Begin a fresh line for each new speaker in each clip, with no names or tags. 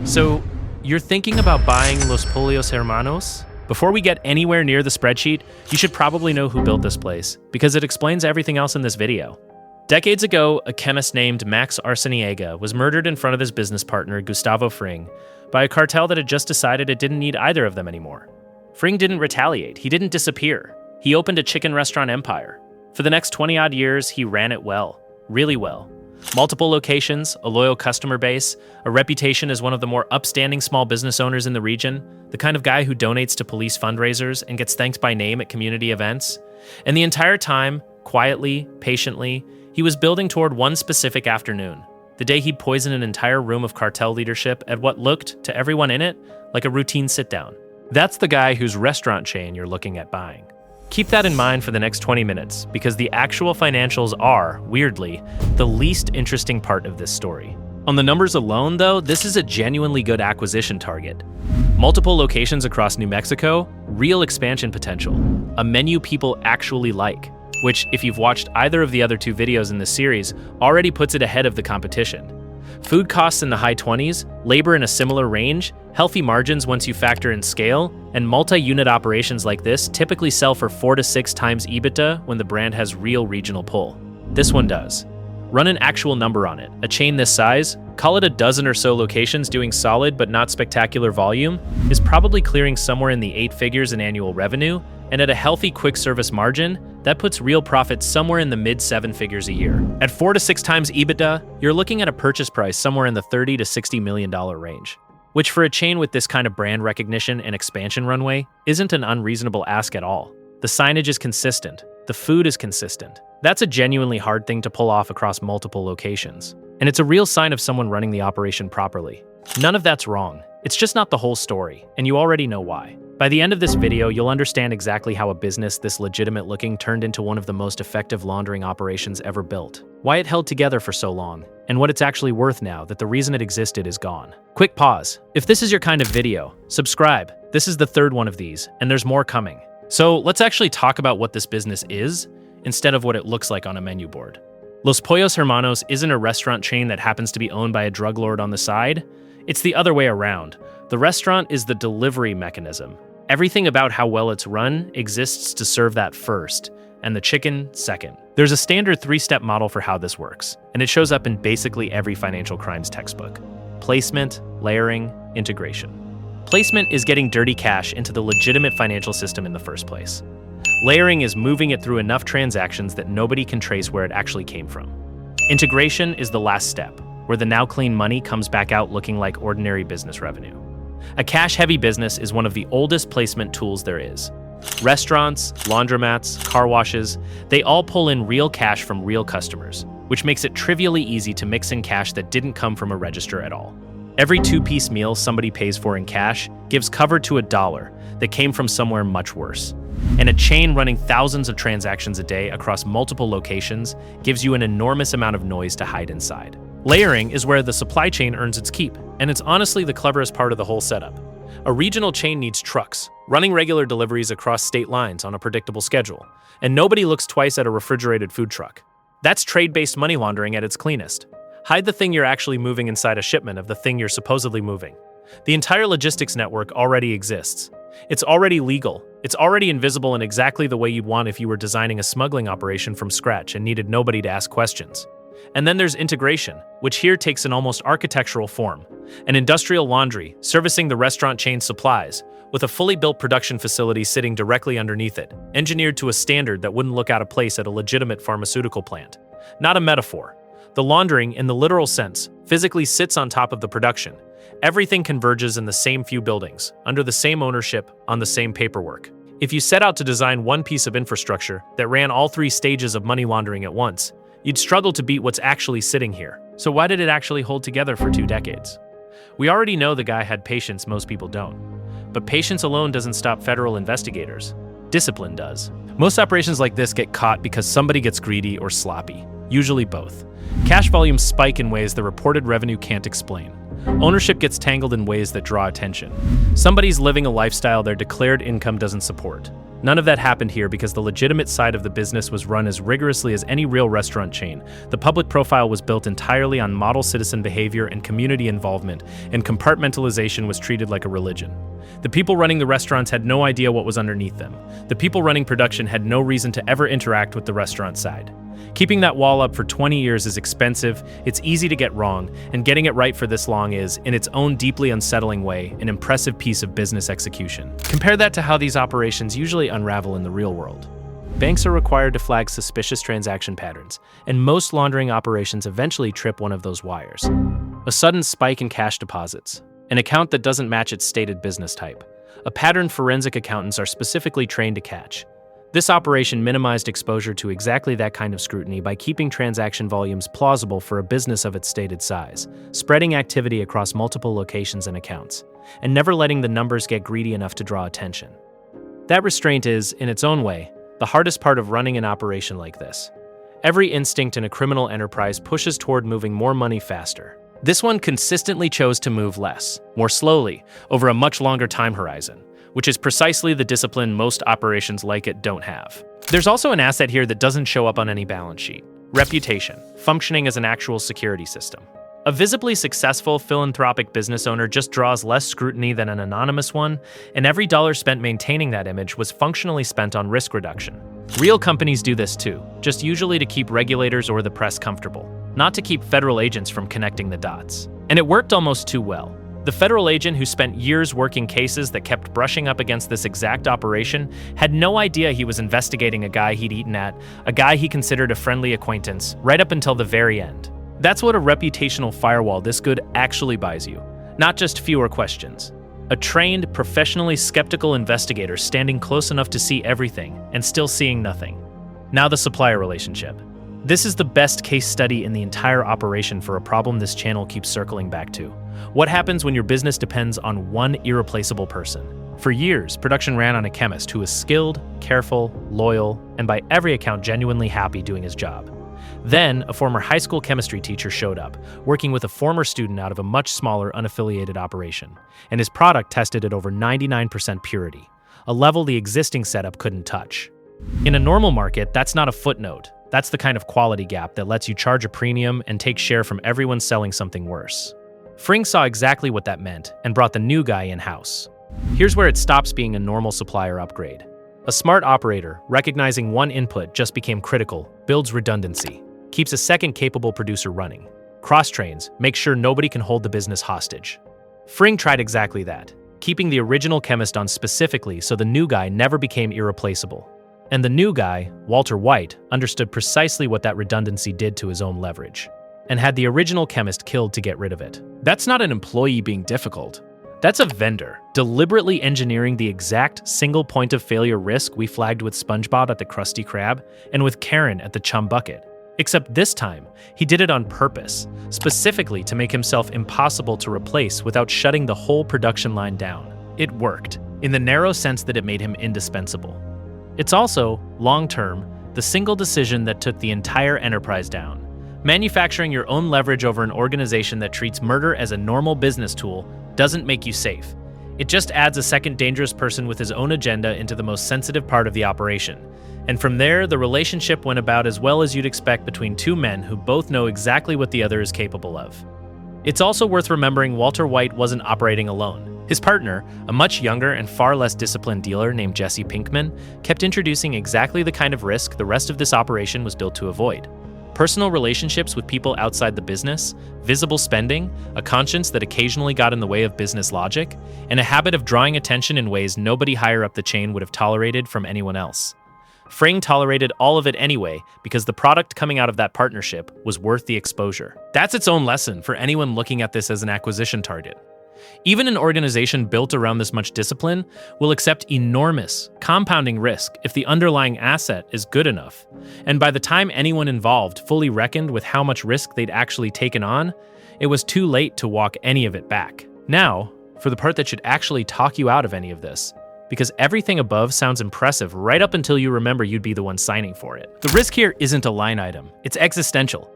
So, you're thinking about buying Los Pollos Hermanos? Before we get anywhere near the spreadsheet, you should probably know who built this place, because it explains everything else in this video. Decades ago, a chemist named Max Arciniega was murdered in front of his business partner, Gustavo Fring, by a cartel that had just decided it didn't need either of them anymore. Fring didn't retaliate, he didn't disappear. He opened a chicken restaurant empire. For the next 20-odd years, he ran it well, really well. Multiple locations, a loyal customer base, a reputation as one of the more upstanding small business owners in the region, the kind of guy who donates to police fundraisers and gets thanked by name at community events. And the entire time, quietly, patiently, he was building toward one specific afternoon, the day he'd poison an entire room of cartel leadership at what looked, to everyone in it, like a routine sit-down. That's the guy whose restaurant chain you're looking at buying. Keep that in mind for the next 20 minutes, because the actual financials are, weirdly, the least interesting part of this story. On the numbers alone, though, this is a genuinely good acquisition target. Multiple locations across New Mexico, real expansion potential, a menu people actually like, which, if you've watched either of the other two videos in this series, already puts it ahead of the competition. Food costs in the high 20s, labor in a similar range, healthy margins once you factor in scale, and multi-unit operations like this typically sell for 4 to 6 times EBITDA when the brand has real regional pull. This one does. Run an actual number on it. A chain this size, call it a dozen or so locations doing solid but not spectacular volume, is probably clearing somewhere in the 8 figures in annual revenue, and at a healthy quick service margin, that puts real profits somewhere in the mid 7 figures a year. At 4 to 6 times EBITDA, you're looking at a purchase price somewhere in the $30 to $60 million range, which for a chain with this kind of brand recognition and expansion runway isn't an unreasonable ask at all. The signage is consistent, the food is consistent. That's a genuinely hard thing to pull off across multiple locations, and it's a real sign of someone running the operation properly. None of that's wrong. It's just not the whole story, and you already know why. By the end of this video, you'll understand exactly how a business this legitimate looking turned into one of the most effective laundering operations ever built, why it held together for so long, and what it's actually worth now that the reason it existed is gone. Quick pause. If this is your kind of video, subscribe. This is the third one of these, and there's more coming. So let's actually talk about what this business is, instead of what it looks like on a menu board. Los Pollos Hermanos isn't a restaurant chain that happens to be owned by a drug lord on the side. It's the other way around. The restaurant is the delivery mechanism. Everything about how well it's run exists to serve that first, and the chicken second. There's a standard 3-step model for how this works, and it shows up in basically every financial crimes textbook. Placement, layering, integration. Placement is getting dirty cash into the legitimate financial system in the first place. Layering is moving it through enough transactions that nobody can trace where it actually came from. Integration is the last step, where the now clean money comes back out looking like ordinary business revenue. A cash-heavy business is one of the oldest placement tools there is. Restaurants, laundromats, car washes, they all pull in real cash from real customers, which makes it trivially easy to mix in cash that didn't come from a register at all. Every 2-piece meal somebody pays for in cash gives cover to $1 that came from somewhere much worse. And a chain running thousands of transactions a day across multiple locations gives you an enormous amount of noise to hide inside. Layering is where the supply chain earns its keep, and it's honestly the cleverest part of the whole setup. A regional chain needs trucks, running regular deliveries across state lines on a predictable schedule, and nobody looks twice at a refrigerated food truck. That's trade-based money laundering at its cleanest. Hide the thing you're actually moving inside a shipment of the thing you're supposedly moving. The entire logistics network already exists. It's already legal. It's already invisible in exactly the way you'd want if you were designing a smuggling operation from scratch and needed nobody to ask questions. And then there's integration, which here takes an almost architectural form. An industrial laundry, servicing the restaurant chain's supplies, with a fully built production facility sitting directly underneath it, engineered to a standard that wouldn't look out of place at a legitimate pharmaceutical plant. Not a metaphor. The laundering, in the literal sense, physically sits on top of the production. Everything converges in the same few buildings, under the same ownership, on the same paperwork. If you set out to design one piece of infrastructure that ran all 3 stages of money laundering at once, you'd struggle to beat what's actually sitting here. So why did it actually hold together for 2 decades? We already know the guy had patience most people don't. But patience alone doesn't stop federal investigators. Discipline does. Most operations like this get caught because somebody gets greedy or sloppy, usually both. Cash volumes spike in ways the reported revenue can't explain. Ownership gets tangled in ways that draw attention. Somebody's living a lifestyle their declared income doesn't support. None of that happened here because the legitimate side of the business was run as rigorously as any real restaurant chain. The public profile was built entirely on model citizen behavior and community involvement, and compartmentalization was treated like a religion. The people running the restaurants had no idea what was underneath them. The people running production had no reason to ever interact with the restaurant side. Keeping that wall up for 20 years is expensive, it's easy to get wrong, and getting it right for this long is, in its own deeply unsettling way, an impressive piece of business execution. Compare that to how these operations usually unravel in the real world. Banks are required to flag suspicious transaction patterns, and most laundering operations eventually trip one of those wires. A sudden spike in cash deposits, an account that doesn't match its stated business type, a pattern forensic accountants are specifically trained to catch. This operation minimized exposure to exactly that kind of scrutiny by keeping transaction volumes plausible for a business of its stated size, spreading activity across multiple locations and accounts, and never letting the numbers get greedy enough to draw attention. That restraint is, in its own way, the hardest part of running an operation like this. Every instinct in a criminal enterprise pushes toward moving more money faster. This one consistently chose to move less, more slowly, over a much longer time horizon, which is precisely the discipline most operations like it don't have. There's also an asset here that doesn't show up on any balance sheet: reputation, functioning as an actual security system. A visibly successful philanthropic business owner just draws less scrutiny than an anonymous one, and every dollar spent maintaining that image was functionally spent on risk reduction. Real companies do this too, just usually to keep regulators or the press comfortable, not to keep federal agents from connecting the dots. And it worked almost too well. The federal agent who spent years working cases that kept brushing up against this exact operation had no idea he was investigating a guy he'd eaten at, a guy he considered a friendly acquaintance, right up until the very end. That's what a reputational firewall this good actually buys you, not just fewer questions. A trained, professionally skeptical investigator standing close enough to see everything and still seeing nothing. Now the supplier relationship. This is the best case study in the entire operation for a problem this channel keeps circling back to. What happens when your business depends on one irreplaceable person? For years, production ran on a chemist who was skilled, careful, loyal, and by every account genuinely happy doing his job. Then, a former high school chemistry teacher showed up, working with a former student out of a much smaller, unaffiliated operation, and his product tested at over 99% purity, a level the existing setup couldn't touch. In a normal market, that's not a footnote. That's the kind of quality gap that lets you charge a premium and take share from everyone selling something worse. Fring saw exactly what that meant and brought the new guy in-house. Here's where it stops being a normal supplier upgrade. A smart operator, recognizing one input just became critical, builds redundancy, keeps a second capable producer running, cross-trains, makes sure nobody can hold the business hostage. Fring tried exactly that, keeping the original chemist on specifically so the new guy never became irreplaceable. And the new guy, Walter White, understood precisely what that redundancy did to his own leverage, and had the original chemist killed to get rid of it. That's not an employee being difficult. That's a vendor, deliberately engineering the exact single point of failure risk we flagged with SpongeBob at the Krusty Krab and with Karen at the Chum Bucket. Except this time, he did it on purpose, specifically to make himself impossible to replace without shutting the whole production line down. It worked, in the narrow sense that it made him indispensable. It's also, long-term, the single decision that took the entire enterprise down. Manufacturing your own leverage over an organization that treats murder as a normal business tool doesn't make you safe. It just adds a second dangerous person with his own agenda into the most sensitive part of the operation. And from there, the relationship went about as well as you'd expect between two men who both know exactly what the other is capable of. It's also worth remembering Walter White wasn't operating alone. His partner, a much younger and far less disciplined dealer named Jesse Pinkman, kept introducing exactly the kind of risk the rest of this operation was built to avoid. Personal relationships with people outside the business, visible spending, a conscience that occasionally got in the way of business logic, and a habit of drawing attention in ways nobody higher up the chain would have tolerated from anyone else. Fring tolerated all of it anyway because the product coming out of that partnership was worth the exposure. That's its own lesson for anyone looking at this as an acquisition target. Even an organization built around this much discipline will accept enormous, compounding risk if the underlying asset is good enough. And by the time anyone involved fully reckoned with how much risk they'd actually taken on, it was too late to walk any of it back. Now, for the part that should actually talk you out of any of this, because everything above sounds impressive right up until you remember you'd be the one signing for it. The risk here isn't a line item, it's existential.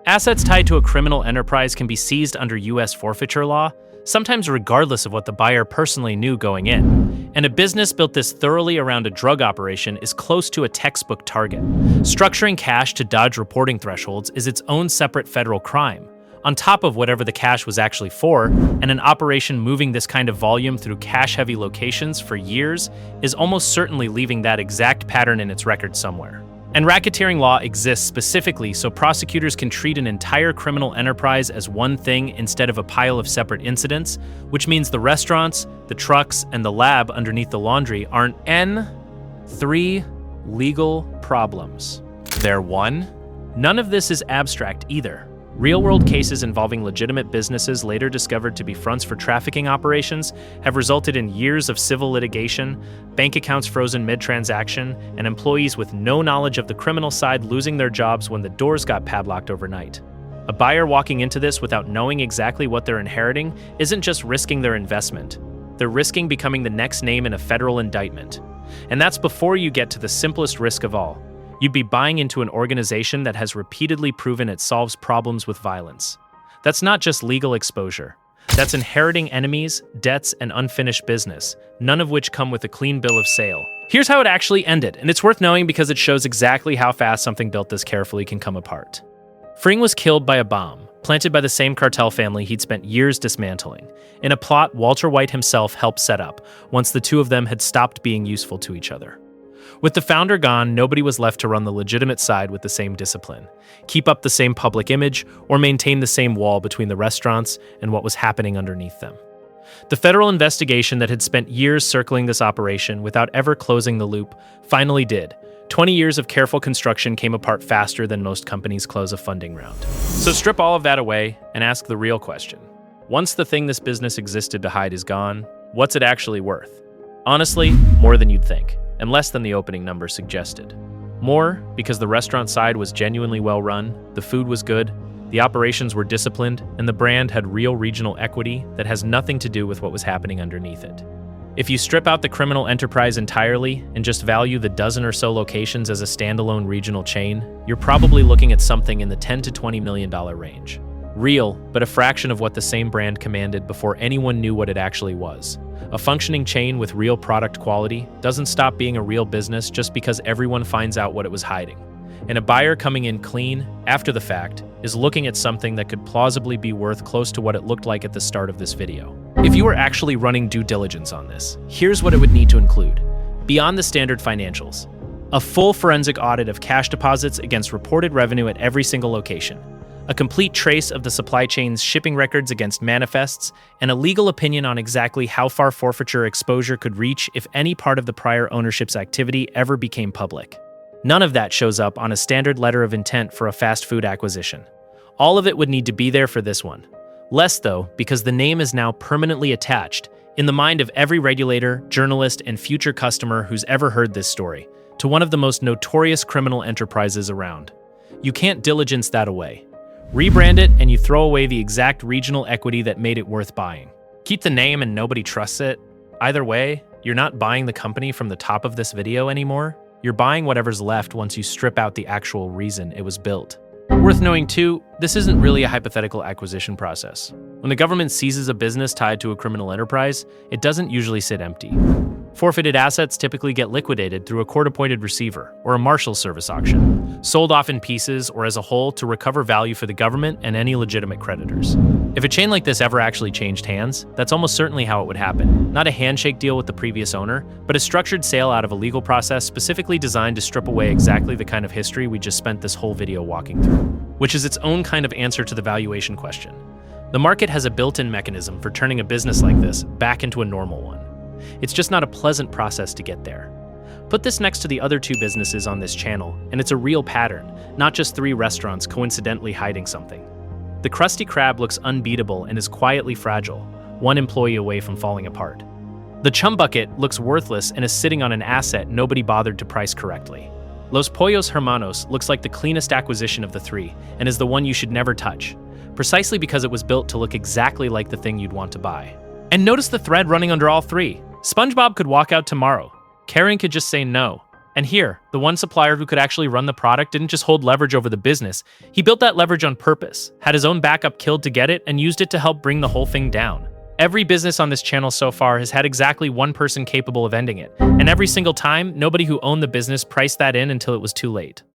Assets tied to a criminal enterprise can be seized under US forfeiture law, sometimes regardless of what the buyer personally knew going in. And a business built this thoroughly around a drug operation is close to a textbook target. Structuring cash to dodge reporting thresholds is its own separate federal crime, on top of whatever the cash was actually for, and an operation moving this kind of volume through cash-heavy locations for years is almost certainly leaving that exact pattern in its record somewhere. And racketeering law exists specifically so prosecutors can treat an entire criminal enterprise as one thing instead of a pile of separate incidents, which means the restaurants, the trucks, and the lab underneath the laundry aren't three legal problems. They're one. None of this is abstract either. Real-world cases involving legitimate businesses later discovered to be fronts for trafficking operations have resulted in years of civil litigation, bank accounts frozen mid-transaction, and employees with no knowledge of the criminal side losing their jobs when the doors got padlocked overnight. A buyer walking into this without knowing exactly what they're inheriting isn't just risking their investment. They're risking becoming the next name in a federal indictment. And that's before you get to the simplest risk of all. You'd be buying into an organization that has repeatedly proven it solves problems with violence. That's not just legal exposure. That's inheriting enemies, debts, and unfinished business, none of which come with a clean bill of sale. Here's how it actually ended, and it's worth knowing because it shows exactly how fast something built this carefully can come apart. Fring was killed by a bomb, planted by the same cartel family he'd spent years dismantling, in a plot Walter White himself helped set up once the two of them had stopped being useful to each other. With the founder gone, nobody was left to run the legitimate side with the same discipline, keep up the same public image, or maintain the same wall between the restaurants and what was happening underneath them. The federal investigation that had spent years circling this operation without ever closing the loop finally did. 20 years of careful construction came apart faster than most companies close a funding round. So strip all of that away and ask the real question. Once the thing this business existed to hide is gone, what's it actually worth? Honestly, more than you'd think, and less than the opening number suggested. More because the restaurant side was genuinely well run, the food was good, the operations were disciplined, and the brand had real regional equity that has nothing to do with what was happening underneath it. If you strip out the criminal enterprise entirely and just value the dozen or so locations as a standalone regional chain, you're probably looking at something in the $10 to $20 million range. Real, but a fraction of what the same brand commanded before anyone knew what it actually was. A functioning chain with real product quality doesn't stop being a real business just because everyone finds out what it was hiding. And a buyer coming in clean, after the fact, is looking at something that could plausibly be worth close to what it looked like at the start of this video. If you were actually running due diligence on this, here's what it would need to include. Beyond the standard financials, a full forensic audit of cash deposits against reported revenue at every single location, a complete trace of the supply chain's shipping records against manifests, and a legal opinion on exactly how far forfeiture exposure could reach if any part of the prior ownership's activity ever became public. None of that shows up on a standard letter of intent for a fast food acquisition. All of it would need to be there for this one. Less, though, because the name is now permanently attached, in the mind of every regulator, journalist, and future customer who's ever heard this story, to one of the most notorious criminal enterprises around. You can't diligence that away. Rebrand it, and you throw away the exact regional equity that made it worth buying. Keep the name and nobody trusts it. Either way, you're not buying the company from the top of this video anymore. You're buying whatever's left once you strip out the actual reason it was built. Worth knowing too, this isn't really a hypothetical acquisition process. When the government seizes a business tied to a criminal enterprise, it doesn't usually sit empty. Forfeited assets typically get liquidated through a court-appointed receiver or a marshal service auction, sold off in pieces or as a whole to recover value for the government and any legitimate creditors. If a chain like this ever actually changed hands, that's almost certainly how it would happen. Not a handshake deal with the previous owner, but a structured sale out of a legal process specifically designed to strip away exactly the kind of history we just spent this whole video walking through, which is its own kind of answer to the valuation question. The market has a built-in mechanism for turning a business like this back into a normal one. It's just not a pleasant process to get there. Put this next to the other two businesses on this channel, and it's a real pattern, not just three restaurants coincidentally hiding something. The Krusty Krab looks unbeatable and is quietly fragile, one employee away from falling apart. The Chum Bucket looks worthless and is sitting on an asset nobody bothered to price correctly. Los Pollos Hermanos looks like the cleanest acquisition of the three, and is the one you should never touch, precisely because it was built to look exactly like the thing you'd want to buy. And notice the thread running under all three. SpongeBob could walk out tomorrow. Karen could just say no. And here, the one supplier who could actually run the product didn't just hold leverage over the business. He built that leverage on purpose, had his own backup killed to get it, and used it to help bring the whole thing down. Every business on this channel so far has had exactly one person capable of ending it, and every single time, nobody who owned the business priced that in until it was too late.